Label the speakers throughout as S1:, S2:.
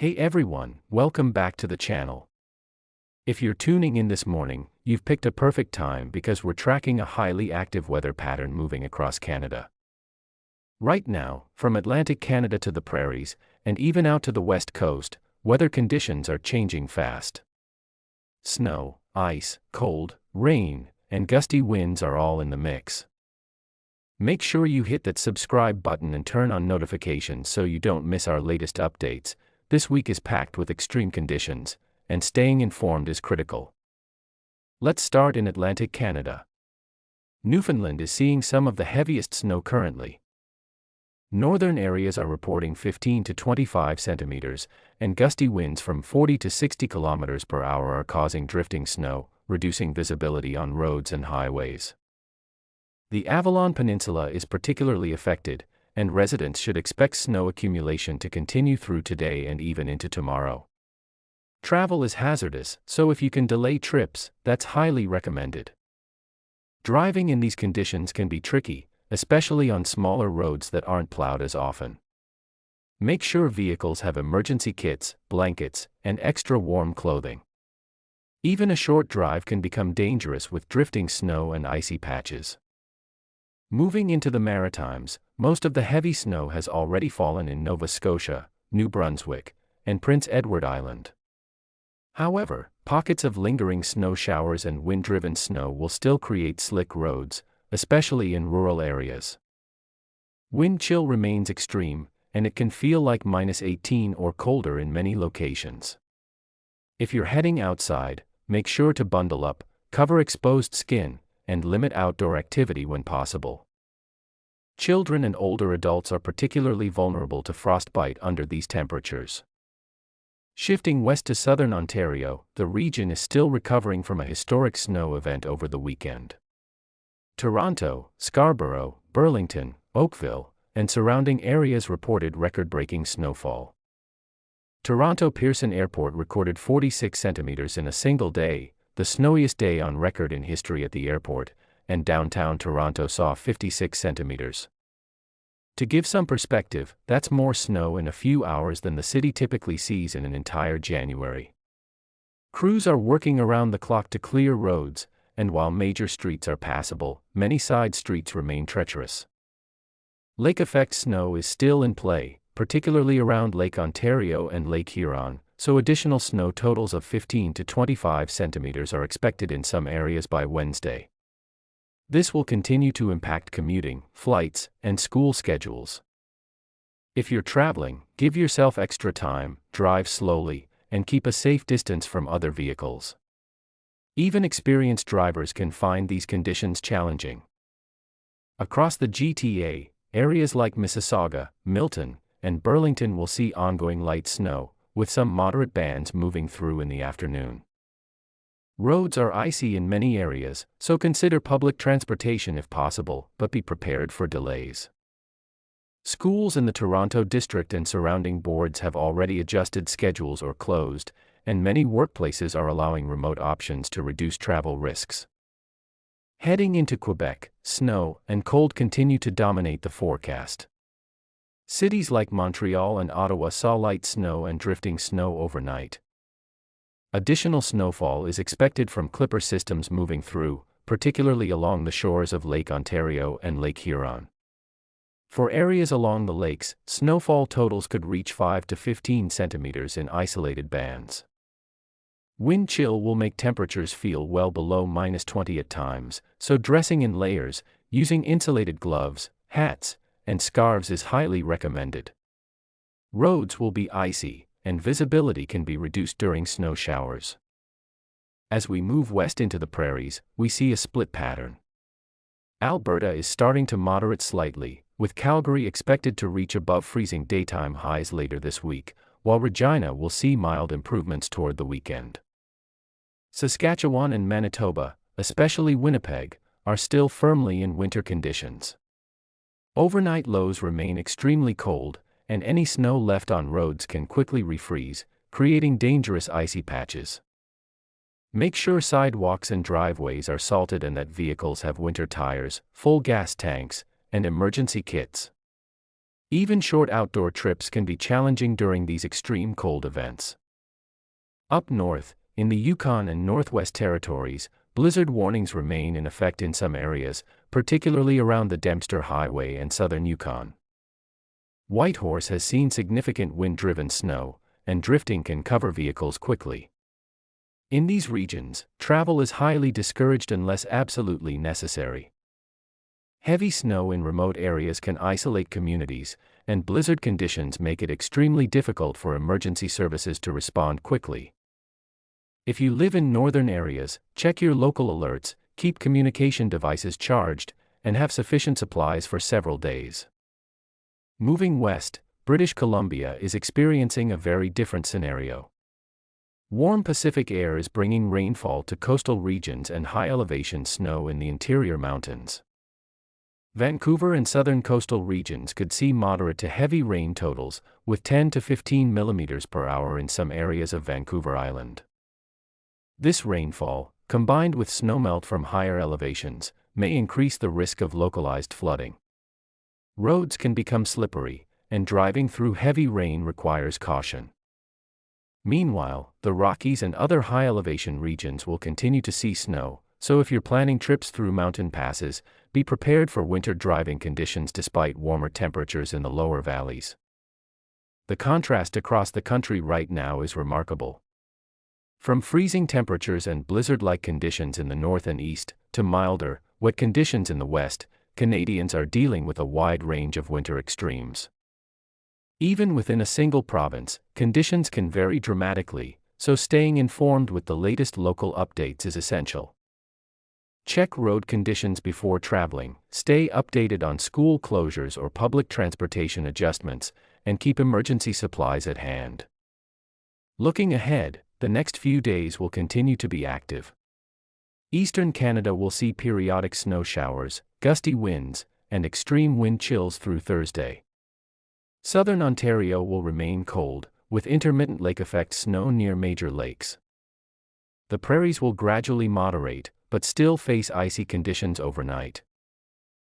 S1: Hey everyone, welcome back to the channel. If you're tuning in this morning, you've picked a perfect time because we're tracking a highly active weather pattern moving across Canada. Right now, from Atlantic Canada to the prairies, and even out to the west coast, weather conditions are changing fast. Snow, ice, cold, rain, and gusty winds are all in the mix. Make sure you hit that subscribe button and turn on notifications so you don't miss our latest updates. This week is packed with extreme conditions, and staying informed is critical. Let's start in Atlantic Canada. Newfoundland is seeing some of the heaviest snow currently. Northern areas are reporting 15 to 25 centimeters, and gusty winds from 40 to 60 kilometers per hour are causing drifting snow, reducing visibility on roads and highways. The Avalon Peninsula is particularly affected, and residents should expect snow accumulation to continue through today and even into tomorrow. Travel is hazardous, so if you can delay trips, that's highly recommended. Driving in these conditions can be tricky, especially on smaller roads that aren't plowed as often. Make sure vehicles have emergency kits, blankets, and extra warm clothing. Even a short drive can become dangerous with drifting snow and icy patches. Moving into the Maritimes, most of the heavy snow has already fallen in Nova Scotia, New Brunswick, and Prince Edward Island. However, pockets of lingering snow showers and wind-driven snow will still create slick roads, especially in rural areas. Wind chill remains extreme, and it can feel like -18 or colder in many locations. If you're heading outside, make sure to bundle up, cover exposed skin, and limit outdoor activity when possible. Children and older adults are particularly vulnerable to frostbite under these temperatures. Shifting west to southern Ontario, the region is still recovering from a historic snow event over the weekend. Toronto, Scarborough, Burlington, Oakville, and surrounding areas reported record-breaking snowfall. Toronto Pearson Airport recorded 46 centimeters in a single day, the snowiest day on record in history at the airport, and downtown Toronto saw 56 centimeters. To give some perspective, that's more snow in a few hours than the city typically sees in an entire January. Crews are working around the clock to clear roads, and while major streets are passable, many side streets remain treacherous. Lake effect snow is still in play, particularly around Lake Ontario and Lake Huron, so additional snow totals of 15 to 25 centimeters are expected in some areas by Wednesday. This will continue to impact commuting, flights, and school schedules. If you're traveling, give yourself extra time, drive slowly, and keep a safe distance from other vehicles. Even experienced drivers can find these conditions challenging. Across the GTA, areas like Mississauga, Milton, and Burlington will see ongoing light snow, with some moderate bands moving through in the afternoon. Roads are icy in many areas, so consider public transportation if possible, but be prepared for delays. Schools in the Toronto district and surrounding boards have already adjusted schedules or closed, and many workplaces are allowing remote options to reduce travel risks. Heading into Quebec, snow and cold continue to dominate the forecast. Cities like Montreal and Ottawa saw light snow and drifting snow overnight. Additional snowfall is expected from clipper systems moving through, particularly along the shores of Lake Ontario and Lake Huron. For areas along the lakes, snowfall totals could reach 5 to 15 centimeters in isolated bands. Wind chill will make temperatures feel well below -20 at times, so dressing in layers, using insulated gloves, hats, and scarves is highly recommended. Roads will be icy, and visibility can be reduced during snow showers. As we move west into the prairies, we see a split pattern. Alberta is starting to moderate slightly, with Calgary expected to reach above freezing daytime highs later this week, while Regina will see mild improvements toward the weekend. Saskatchewan and Manitoba, especially Winnipeg, are still firmly in winter conditions. Overnight lows remain extremely cold, and any snow left on roads can quickly refreeze, creating dangerous icy patches. Make sure sidewalks and driveways are salted and that vehicles have winter tires, full gas tanks, and emergency kits. Even short outdoor trips can be challenging during these extreme cold events. Up north, in the Yukon and Northwest Territories, blizzard warnings remain in effect in some areas, particularly around the Dempster Highway and southern Yukon. Whitehorse has seen significant wind-driven snow, and drifting can cover vehicles quickly. In these regions, travel is highly discouraged unless absolutely necessary. Heavy snow in remote areas can isolate communities, and blizzard conditions make it extremely difficult for emergency services to respond quickly. If you live in northern areas, check your local alerts, keep communication devices charged, and have sufficient supplies for several days. Moving west, British Columbia is experiencing a very different scenario. Warm Pacific air is bringing rainfall to coastal regions and high-elevation snow in the interior mountains. Vancouver and southern coastal regions could see moderate to heavy rain totals, with 10 to 15 millimeters per hour in some areas of Vancouver Island. This rainfall, combined with snowmelt from higher elevations, may increase the risk of localized flooding. Roads can become slippery, and driving through heavy rain requires caution. Meanwhile, the Rockies and other high-elevation regions will continue to see snow, so if you're planning trips through mountain passes, be prepared for winter driving conditions despite warmer temperatures in the lower valleys. The contrast across the country right now is remarkable. From freezing temperatures and blizzard-like conditions in the north and east, to milder, wet conditions in the west, Canadians are dealing with a wide range of winter extremes. Even within a single province, conditions can vary dramatically, so staying informed with the latest local updates is essential. Check road conditions before traveling, stay updated on school closures or public transportation adjustments, and keep emergency supplies at hand. Looking ahead, the next few days will continue to be active. Eastern Canada will see periodic snow showers, gusty winds, and extreme wind chills through Thursday. Southern Ontario will remain cold, with intermittent lake-effect snow near major lakes. The prairies will gradually moderate, but still face icy conditions overnight.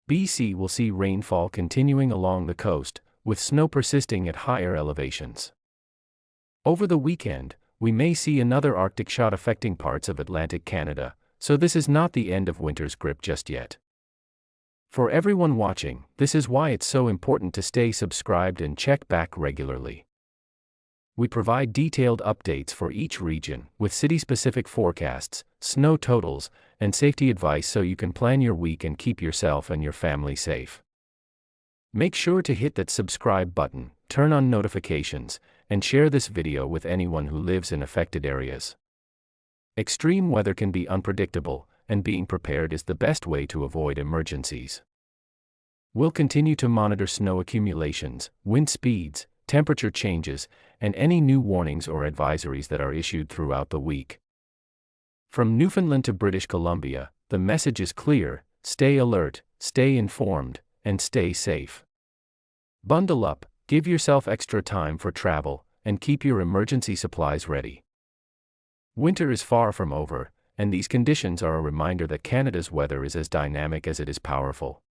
S1: BC will see rainfall continuing along the coast, with snow persisting at higher elevations. Over the weekend, we may see another Arctic shot affecting parts of Atlantic Canada, so this is not the end of winter's grip just yet. For everyone watching, this is why it's so important to stay subscribed and check back regularly. We provide detailed updates for each region, with city-specific forecasts, snow totals, and safety advice so you can plan your week and keep yourself and your family safe. Make sure to hit that subscribe button, turn on notifications, and share this video with anyone who lives in affected areas. Extreme weather can be unpredictable, and being prepared is the best way to avoid emergencies. We'll continue to monitor snow accumulations, wind speeds, temperature changes, and any new warnings or advisories that are issued throughout the week. From Newfoundland to British Columbia, the message is clear: stay alert, stay informed, and stay safe. Bundle up, give yourself extra time for travel, and keep your emergency supplies ready. Winter is far from over, and these conditions are a reminder that Canada's weather is as dynamic as it is powerful.